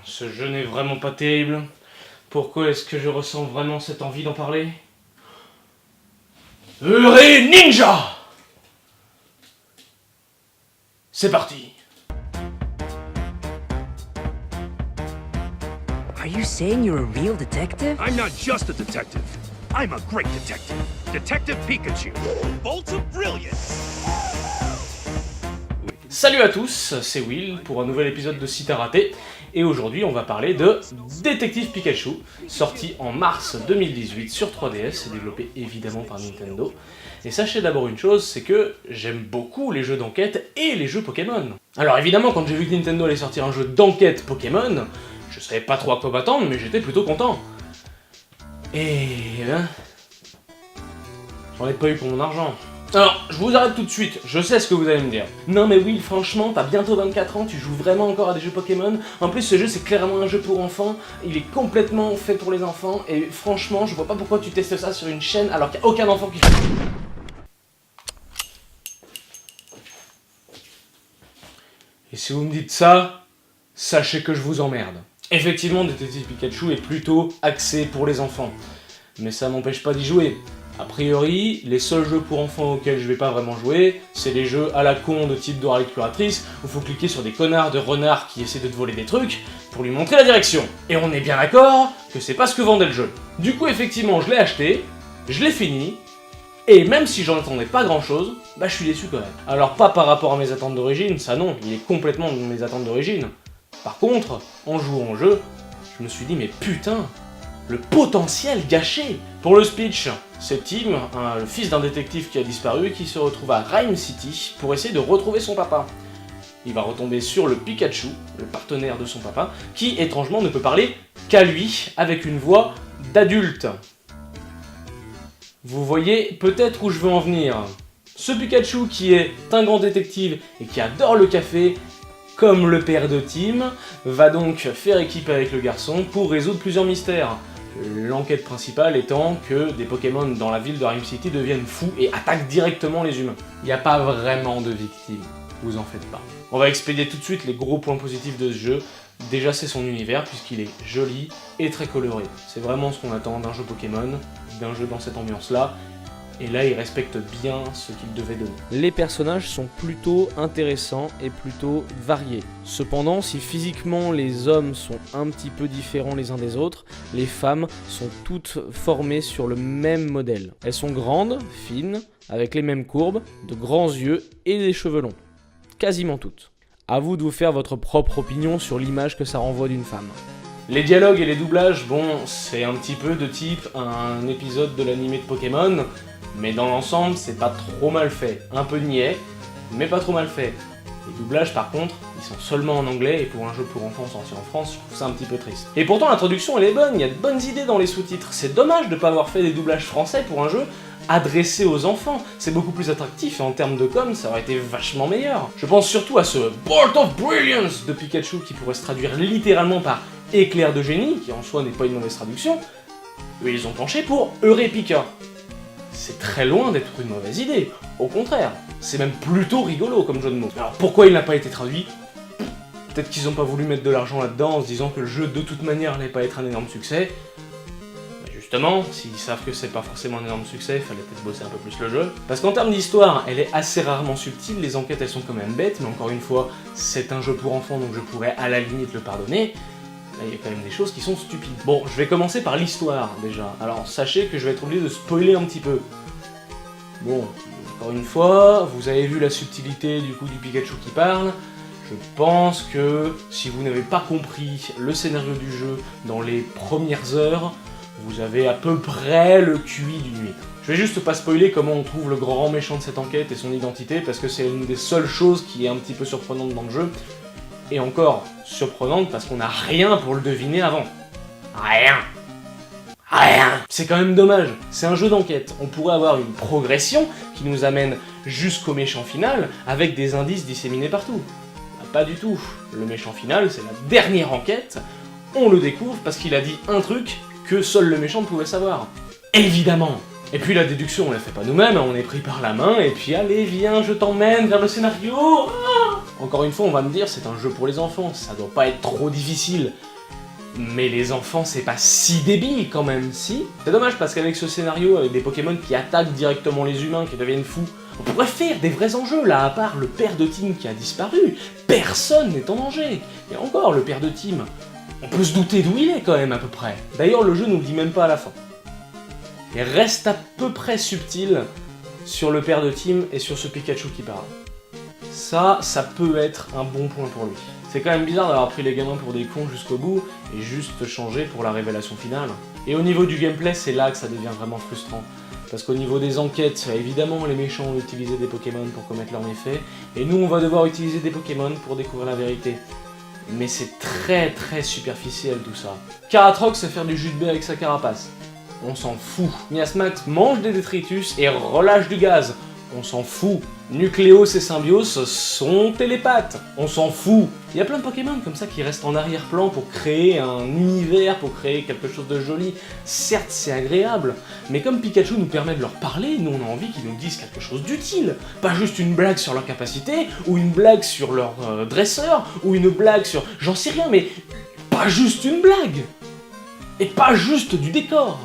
ce jeu n'est vraiment pas terrible. Pourquoi est-ce que je ressens vraiment cette envie d'en parler? Ure Ninja! C'est parti! Are you saying you're a real detective? I'm not just a detective. I'm a great detective. Detective Pikachu. Bolts of brilliance. Salut à tous, c'est Will pour un nouvel épisode de Site à rater. Et aujourd'hui on va parler de Détective Pikachu, sorti en mars 2018 sur 3DS et développé évidemment par Nintendo. Et sachez d'abord une chose, c'est que j'aime beaucoup les jeux d'enquête et les jeux Pokémon. Alors évidemment quand j'ai vu que Nintendo allait sortir un jeu d'enquête Pokémon, je savais pas trop à quoi m'attendre mais j'étais plutôt content. Et ben... j'en ai pas eu pour mon argent. Alors, je vous arrête tout de suite, je sais ce que vous allez me dire. Non mais Will, franchement, t'as bientôt 24 ans, tu joues vraiment encore à des jeux Pokémon. En plus, ce jeu, c'est clairement un jeu pour enfants, il est complètement fait pour les enfants, et franchement, je vois pas pourquoi tu testes ça sur une chaîne alors qu'il n'y a aucun enfant qui fait. Et si vous me dites ça, sachez que je vous emmerde. Effectivement, Détective Pikachu est plutôt axé pour les enfants, mais ça m'empêche pas d'y jouer. A priori, les seuls jeux pour enfants auxquels je vais pas vraiment jouer, c'est les jeux à la con de type Dora l'exploratrice, où faut cliquer sur des connards de renards qui essaient de te voler des trucs pour lui montrer la direction. Et on est bien d'accord que c'est pas ce que vendait le jeu. Du coup, effectivement, je l'ai acheté, je l'ai fini, et même si j'en attendais pas grand chose, bah je suis déçu quand même. Alors pas par rapport à mes attentes d'origine, ça non, il est complètement dans mes attentes d'origine. Par contre, en jouant au jeu, je me suis dit mais putain, le potentiel gâché. Pour le speech, c'est Tim, le fils d'un détective qui a disparu, qui se retrouve à Rhyme City pour essayer de retrouver son papa. Il va retomber sur le Pikachu, le partenaire de son papa, qui étrangement ne peut parler qu'à lui, avec une voix d'adulte. Vous voyez peut-être où je veux en venir. Ce Pikachu qui est un grand détective et qui adore le café, comme le père de Tim, va donc faire équipe avec le garçon pour résoudre plusieurs mystères. L'enquête principale étant que des Pokémon dans la ville de Rhyme City deviennent fous et attaquent directement les humains. Il n'y a pas vraiment de victimes, vous en faites pas. On va expédier tout de suite les gros points positifs de ce jeu. Déjà c'est son univers puisqu'il est joli et très coloré. C'est vraiment ce qu'on attend d'un jeu Pokémon, d'un jeu dans cette ambiance-là. Et là, il respecte bien ce qu'il devait donner. Les personnages sont plutôt intéressants et plutôt variés. Cependant, si physiquement les hommes sont un petit peu différents les uns des autres, les femmes sont toutes formées sur le même modèle. Elles sont grandes, fines, avec les mêmes courbes, de grands yeux et des cheveux longs. Quasiment toutes. À vous de vous faire votre propre opinion sur l'image que ça renvoie d'une femme. Les dialogues et les doublages, bon, c'est un petit peu de type un épisode de l'animé de Pokémon, mais dans l'ensemble, c'est pas trop mal fait. Un peu niais, mais pas trop mal fait. Les doublages, par contre, ils sont seulement en anglais, et pour un jeu pour enfants sorti en France, je trouve ça un petit peu triste. Et pourtant, l'introduction, elle est bonne, il y a de bonnes idées dans les sous-titres. C'est dommage de pas avoir fait des doublages français pour un jeu adressé aux enfants. C'est beaucoup plus attractif, et en termes de com, ça aurait été vachement meilleur. Je pense surtout à ce Bolt of Brilliance de Pikachu, qui pourrait se traduire littéralement par éclair de génie, qui en soi n'est pas une mauvaise traduction. Et ils ont penché pour Eureka. C'est très loin d'être une mauvaise idée, au contraire, c'est même plutôt rigolo comme jeu de mots. Alors pourquoi il n'a pas été traduit? Peut-être qu'ils n'ont pas voulu mettre de l'argent là-dedans en se disant que le jeu de toute manière n'allait pas être un énorme succès. Mais justement, s'ils savent que c'est pas forcément un énorme succès, il fallait peut-être bosser un peu plus le jeu. Parce qu'en termes d'histoire, elle est assez rarement subtile, les enquêtes elles sont quand même bêtes, mais encore une fois, c'est un jeu pour enfants donc je pourrais à la limite le pardonner. Il y a quand même des choses qui sont stupides. Bon, je vais commencer par l'histoire, déjà. Alors, sachez que je vais être obligé de spoiler un petit peu. Bon, encore une fois, vous avez vu la subtilité du coup du Pikachu qui parle. Je pense que si vous n'avez pas compris le scénario du jeu dans les premières heures, vous avez à peu près le QI d'une huître. Je vais juste pas spoiler comment on trouve le grand méchant de cette enquête et son identité, parce que c'est une des seules choses qui est un petit peu surprenante dans le jeu. Et encore surprenante parce qu'on n'a rien pour le deviner avant. Rien. C'est quand même dommage, c'est un jeu d'enquête. On pourrait avoir une progression qui nous amène jusqu'au méchant final avec des indices disséminés partout. Bah, pas du tout. Le méchant final, c'est la dernière enquête. On le découvre parce qu'il a dit un truc que seul le méchant pouvait savoir. Évidemment. Et puis la déduction, on la fait pas nous-mêmes, on est pris par la main, et puis allez, viens, je t'emmène vers le scénario. Encore une fois, on va me dire, c'est un jeu pour les enfants, ça doit pas être trop difficile. Mais les enfants, c'est pas si débile quand même, si? C'est dommage parce qu'avec ce scénario, avec des Pokémon qui attaquent directement les humains, qui deviennent fous, on pourrait faire des vrais enjeux là, à part le père de Tim qui a disparu. Personne n'est en danger. Et encore, le père de Tim, on peut se douter d'où il est quand même à peu près. D'ailleurs, le jeu nous le dit même pas à la fin. Il reste à peu près subtil sur le père de Tim et sur ce Pikachu qui parle. Ça peut être un bon point pour lui. C'est quand même bizarre d'avoir pris les gamins pour des cons jusqu'au bout et juste changer pour la révélation finale. Et au niveau du gameplay, c'est là que ça devient vraiment frustrant. Parce qu'au niveau des enquêtes, évidemment les méchants ont utilisé des Pokémon pour commettre leurs méfaits, et nous on va devoir utiliser des Pokémon pour découvrir la vérité. Mais c'est très superficiel tout ça. Caratrox sait faire du jus de baie avec sa carapace. On s'en fout. Miasmax mange des détritus et relâche du gaz. On s'en fout. Nucléos et Symbios sont télépathes. On s'en fout. Il y a plein de Pokémon comme ça qui restent en arrière-plan pour créer un univers, pour créer quelque chose de joli. Certes, c'est agréable, mais comme Pikachu nous permet de leur parler, nous on a envie qu'ils nous disent quelque chose d'utile. Pas juste une blague sur leur capacité, ou une blague sur leur dresseur, ou une blague sur... J'en sais rien, mais pas juste une blague. Et pas juste du décor.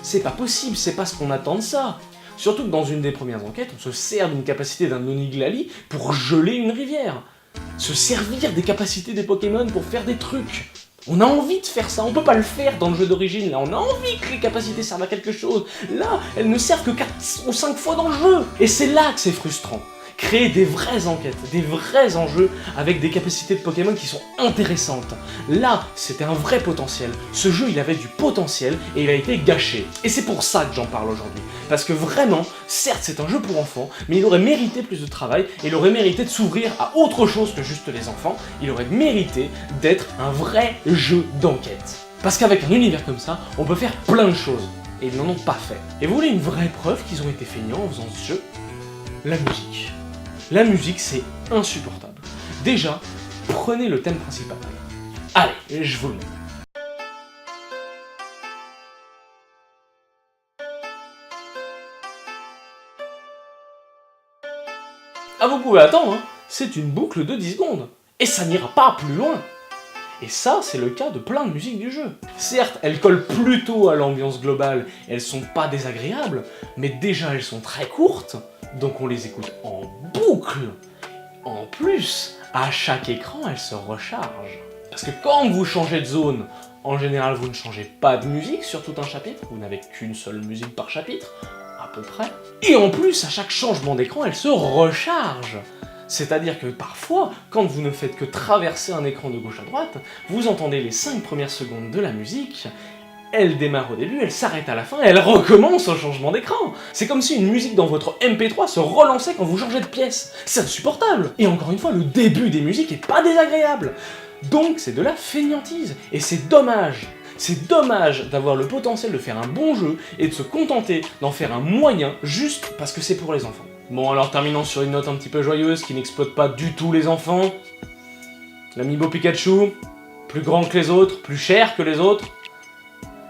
C'est pas possible, c'est pas ce qu'on attend de ça. Surtout que dans une des premières enquêtes, on se sert d'une capacité d'un Oniglali pour geler une rivière. Se servir des capacités des Pokémon pour faire des trucs. On a envie de faire ça, on peut pas le faire dans le jeu d'origine, là on a envie que les capacités servent à quelque chose. Là, elles ne servent que 4 ou 5 fois dans le jeu. Et c'est là que c'est frustrant. Créer des vraies enquêtes, des vrais enjeux avec des capacités de Pokémon qui sont intéressantes. Là, c'était un vrai potentiel. Ce jeu, il avait du potentiel et il a été gâché. Et c'est pour ça que j'en parle aujourd'hui. Parce que vraiment, certes, c'est un jeu pour enfants, mais il aurait mérité plus de travail et il aurait mérité de s'ouvrir à autre chose que juste les enfants. Il aurait mérité d'être un vrai jeu d'enquête. Parce qu'avec un univers comme ça, on peut faire plein de choses. Et ils n'en ont pas fait. Et vous voulez une vraie preuve qu'ils ont été feignants en faisant ce jeu? La musique. La musique, c'est insupportable. Déjà, prenez le thème principal. Allez, je vous le mets. Ah, vous pouvez attendre, hein. C'est une boucle de 10 secondes. Et ça n'ira pas plus loin. Et ça, c'est le cas de plein de musiques du jeu. Certes, elles collent plutôt à l'ambiance globale, et elles sont pas désagréables, mais déjà elles sont très courtes, donc on les écoute en boucle. En plus, à chaque écran, elles se rechargent. Parce que quand vous changez de zone, en général vous ne changez pas de musique sur tout un chapitre, vous n'avez qu'une seule musique par chapitre, à peu près. Et en plus, à chaque changement d'écran, elle se recharge. C'est-à-dire que parfois, quand vous ne faites que traverser un écran de gauche à droite, vous entendez les 5 premières secondes de la musique, elle démarre au début, elle s'arrête à la fin, et elle recommence au changement d'écran. C'est comme si une musique dans votre MP3 se relançait quand vous changez de pièce. C'est insupportable. Et encore une fois, le début des musiques est pas désagréable. Donc c'est de la feignantise, et c'est dommage. C'est dommage d'avoir le potentiel de faire un bon jeu et de se contenter d'en faire un moyen juste parce que c'est pour les enfants. Bon, alors terminons sur une note un petit peu joyeuse qui n'exploite pas du tout les enfants. L'amiibo Pikachu, plus grand que les autres, plus cher que les autres.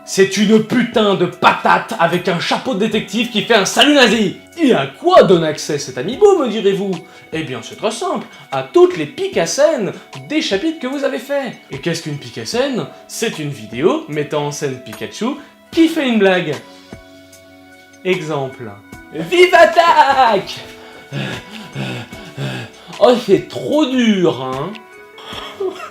C'est une putain de patate avec un chapeau de détective qui fait un salut nazi. Et à quoi donne accès cet amiibo, me direz-vous? Eh bien c'est très simple, à toutes les picassènes des chapitres que vous avez faits. Et qu'est-ce qu'une picassène? C'est une vidéo mettant en scène Pikachu qui fait une blague. Exemple. Vive attaque! Oh, c'est trop dur, hein?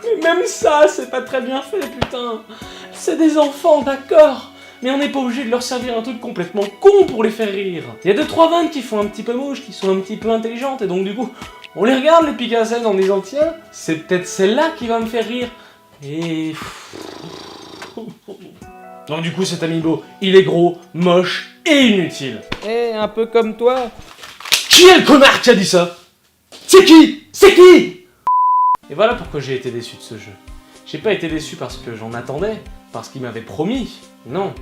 Mais même ça, c'est pas très bien fait, putain! C'est des enfants, d'accord, mais on n'est pas obligé de leur servir un truc complètement con pour les faire rire. Il y a 2-3 vannes qui font un petit peu mouche, qui sont un petit peu intelligentes, et donc du coup, on les regarde les picassènes en disant tiens, c'est peut-être celle-là qui va me faire rire. Et... donc du coup cet amiibo, il est gros, moche et inutile. Eh, un peu comme toi. Qui est le connard qui a dit ça? C'est qui? C'est qui? Et voilà pourquoi j'ai été déçu de ce jeu. J'ai pas été déçu parce que j'en attendais, parce qu'ils m'avaient promis, non.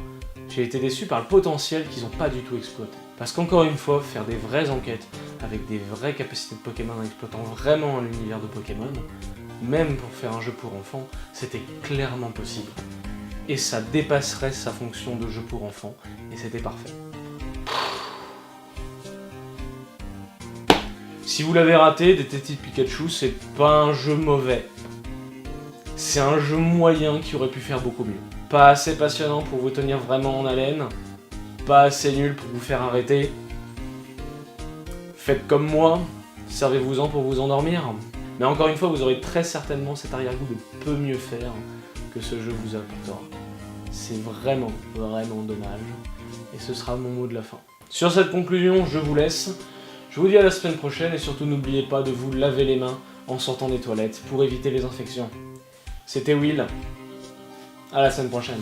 J'ai été déçu par le potentiel qu'ils ont pas du tout exploité. Parce qu'encore une fois, faire des vraies enquêtes, avec des vraies capacités de Pokémon en exploitant vraiment un univers de Pokémon, même pour faire un jeu pour enfants, c'était clairement possible. Et ça dépasserait sa fonction de jeu pour enfants, et c'était parfait. Si vous l'avez raté, Détective Pikachu, c'est pas un jeu mauvais. C'est un jeu moyen qui aurait pu faire beaucoup mieux. Pas assez passionnant pour vous tenir vraiment en haleine, pas assez nul pour vous faire arrêter. Faites comme moi, servez-vous-en pour vous endormir. Mais encore une fois, vous aurez très certainement cet arrière-goût de peu mieux faire que ce jeu vous apportera. C'est vraiment, vraiment dommage. Et ce sera mon mot de la fin. Sur cette conclusion, je vous laisse. Je vous dis à la semaine prochaine et surtout n'oubliez pas de vous laver les mains en sortant des toilettes pour éviter les infections. C'était Will. À la semaine prochaine.